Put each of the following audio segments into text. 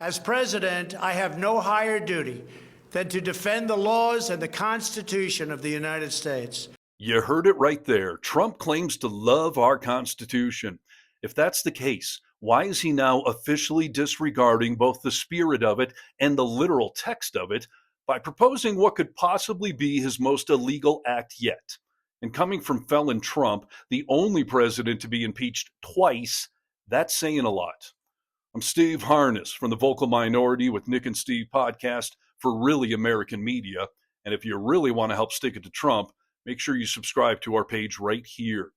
As president, I have no higher duty than to defend the laws and the Constitution of the United States. You heard it right there. Trump claims to love our Constitution. If that's the case, why is he now officially disregarding both the spirit of it and the literal text of it by proposing what could possibly be his most illegal act yet? And coming from felon Trump, the only president to be impeached twice, that's saying a lot. I'm Steve Harness from the Vocal Minority with Nick and Steve podcast for Really American Media. And if you really want to help stick it to Trump, make sure you subscribe to our page right here.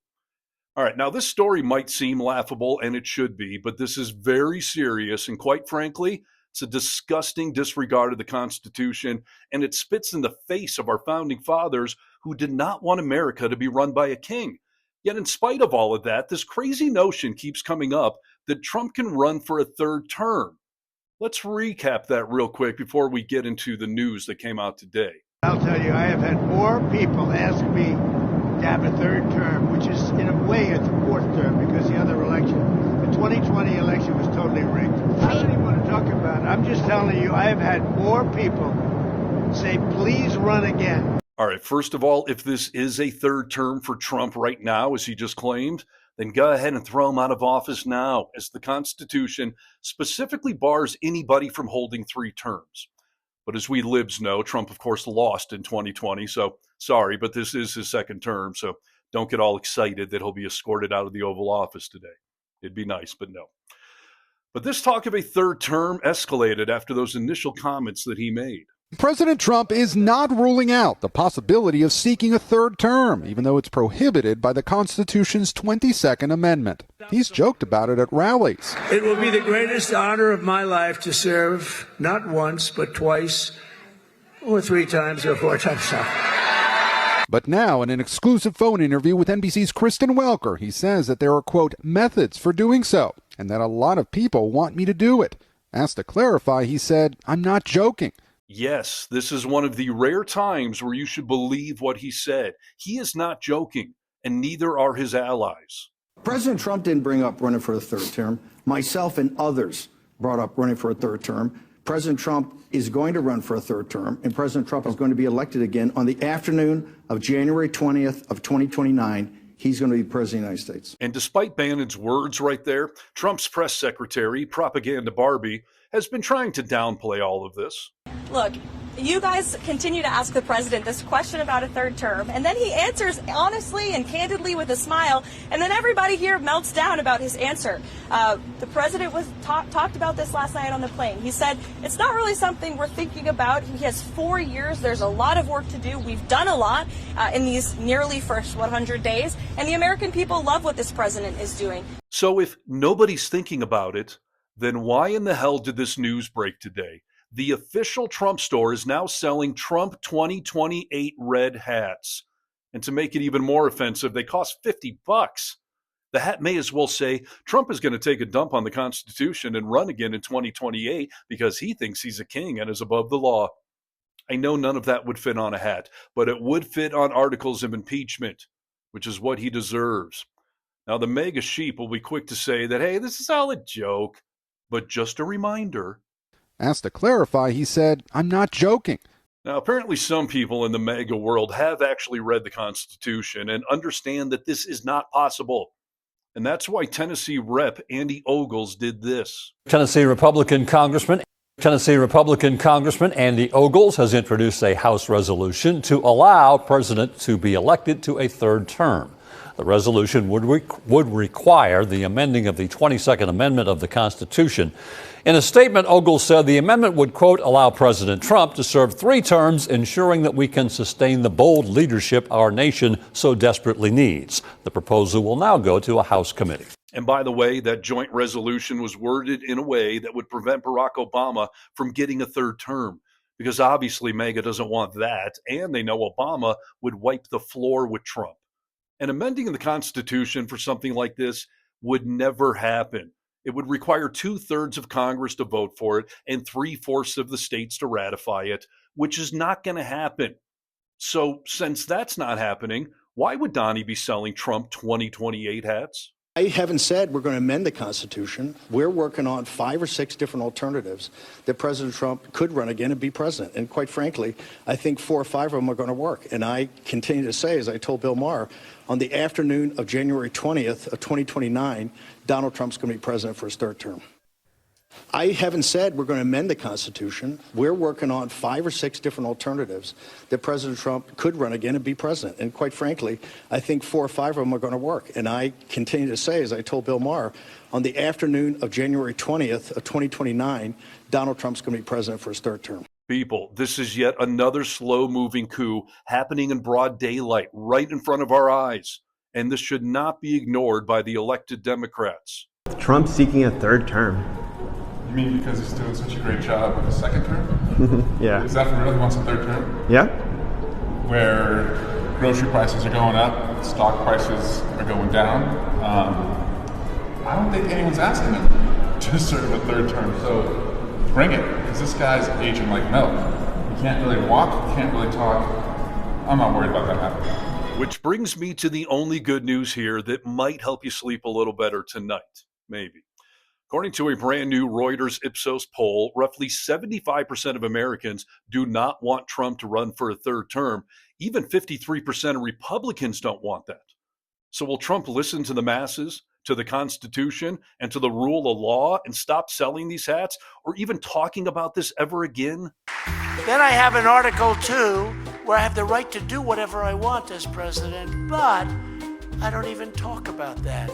All right, now this story might seem laughable, and it should be, but this is very serious, and quite frankly, it's a disgusting disregard of the Constitution, and it spits in the face of our founding fathers who did not want America to be run by a king. Yet in spite of all of that, this crazy notion keeps coming up that Trump can run for a third term. Let's recap that real quick before we get into the news that came out today. I'll tell you, I have had more people ask me to have a third term, which is in a way a fourth term because the other election, the 2020 election was totally rigged. I don't even want to talk about it. I'm just telling you, I have had more people say, please run again. All right, first of all, if this is a third term for Trump right now, as he just claimed, then go ahead and throw him out of office now, as the Constitution specifically bars anybody from holding 3 terms. But as we libs know, Trump, of course, lost in 2020. So sorry, but this is his second term. So don't get all excited that he'll be escorted out of the Oval Office today. It'd be nice, but no. But this talk of a third term escalated after those initial comments that he made. President Trump is not ruling out the possibility of seeking a third term, even though it's prohibited by the Constitution's 22nd Amendment. He's joked about it at rallies. It will be the greatest honor of my life to serve not once, but twice, or 3 times, or 4 times. But now, in an exclusive phone interview with NBC's Kristen Welker, he says that there are, quote, methods for doing so, and that a lot of people want me to do it. Asked to clarify, he said, I'm not joking. Yes, this is one of the rare times where you should believe what he said. He is not joking, and neither are his allies. President Trump didn't bring up running for a third term. Myself and others brought up running for a third term. President Trump is going to run for a third term, and President Trump is going to be elected again on the afternoon of January 20th of 2029. He's going to be president of the United States. And despite Bannon's words right there, Trump's press secretary, Propaganda Barbie, has been trying to downplay all of this. Look, you guys continue to ask the president this question about a third term, and then he answers honestly and candidly with a smile, and then everybody here melts down about his answer. The president was talked about this last night on the plane. He said, it's not really something we're thinking about. He has 4 years. There's a lot of work to do. We've done a lot in these nearly first 100 days, and the American people love what this president is doing. So if nobody's thinking about it, then why in the hell did this news break today? The official Trump store is now selling Trump 2028 red hats. And to make it even more offensive, they cost $50. The hat may as well say Trump is going to take a dump on the Constitution and run again in 2028 because he thinks he's a king and is above the law. I know none of that would fit on a hat, but it would fit on articles of impeachment, which is what he deserves. Now, the mega sheep will be quick to say that, hey, this is all a joke, but just a reminder. Asked to clarify, he said, I'm not joking. Now, apparently some people in the MAGA world have actually read the Constitution and understand that this is not possible. And that's why Tennessee Rep. Andy Ogles did this. Tennessee Republican Congressman Andy Ogles has introduced a House resolution to allow President to be elected to a third term. The resolution would require the amending of the 22nd Amendment of the Constitution. In a statement, Ogles said the amendment would, quote, allow President Trump to serve 3 terms, ensuring that we can sustain the bold leadership our nation so desperately needs. The proposal will now go to a House committee. And by the way, that joint resolution was worded in a way that would prevent Barack Obama from getting a third term, because obviously MAGA doesn't want that, and they know Obama would wipe the floor with Trump. And amending the Constitution for something like this would never happen. It would require 2/3 of Congress to vote for it and 3/4 of the states to ratify it, which is not going to happen. So since that's not happening, why would Donnie be selling Trump 2028 hats? I haven't said we're going to amend the Constitution. We're working on 5 or 6 different alternatives that President Trump could run again and be president. And quite frankly, I think 4 or 5 of them are going to work. And I continue to say, as I told Bill Maher, on the afternoon of January 20th of 2029, Donald Trump's going to be president for his 3rd term. I haven't said we're going to amend the Constitution. We're working on 5 or 6 different alternatives that President Trump could run again and be president. And quite frankly, I think 4 or 5 of them are going to work. And I continue to say, as I told Bill Maher, on the afternoon of January 20th of 2029, Donald Trump's going to be president for his 3rd term. People, this is yet another slow-moving coup happening in broad daylight right in front of our eyes. And this should not be ignored by the elected Democrats. Trump's seeking a 3rd term. You mean because he's doing such a great job with a 2nd term? Yeah. Is that for real? He wants a 3rd term? Yeah? Where grocery prices are going up, stock prices are going down. I don't think anyone's asking him to serve a 3rd term, so bring it, because this guy's aging like milk. He can't really walk, he can't really talk. I'm not worried about that happening. Which brings me to the only good news here that might help you sleep a little better tonight, maybe. According to a brand new Reuters Ipsos poll, roughly 75% of Americans do not want Trump to run for a 3rd term. Even 53% of Republicans don't want that. So will Trump listen to the masses, to the Constitution, and to the rule of law and stop selling these hats or even talking about this ever again? Then I have an Article 2 where I have the right to do whatever I want as president, but I don't even talk about that.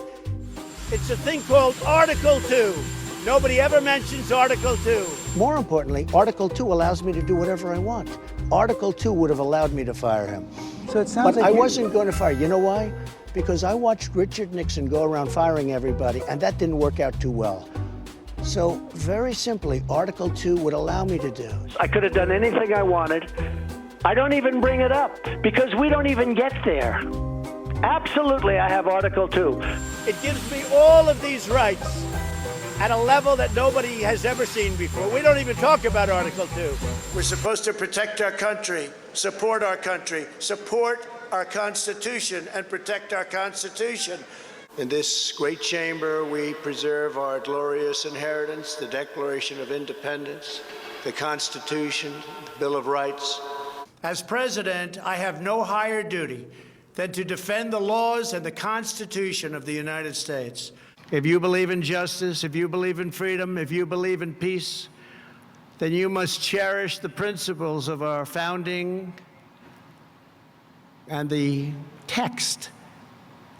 It's a thing called Article 2. Nobody ever mentions Article 2. More importantly, Article 2 allows me to do whatever I want. Article 2 would have allowed me to fire him. So it sounds but like I wasn't going to fire. You know why? Because I watched Richard Nixon go around firing everybody, and that didn't work out too well. So very simply, Article 2 would allow me to do. I could have done anything I wanted. I don't even bring it up because we don't even get there. Absolutely, I have Article 2. It gives me all of these rights at a level that nobody has ever seen before. We don't even talk about Article 2. We're supposed to protect our country, support our Constitution, and protect our Constitution. In this great chamber, we preserve our glorious inheritance, the Declaration of Independence, the Constitution, the Bill of Rights. As president, I have no higher duty than to defend the laws and the Constitution of the United States. If you believe in justice, if you believe in freedom, if you believe in peace, then you must cherish the principles of our founding and the text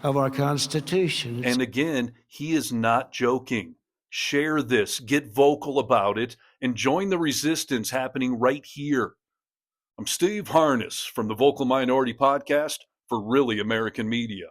of our Constitution. And again, he is not joking. Share this, get vocal about it, and join the resistance happening right here. I'm Steve Harness from the Vocal Minority Podcast for Really American Media.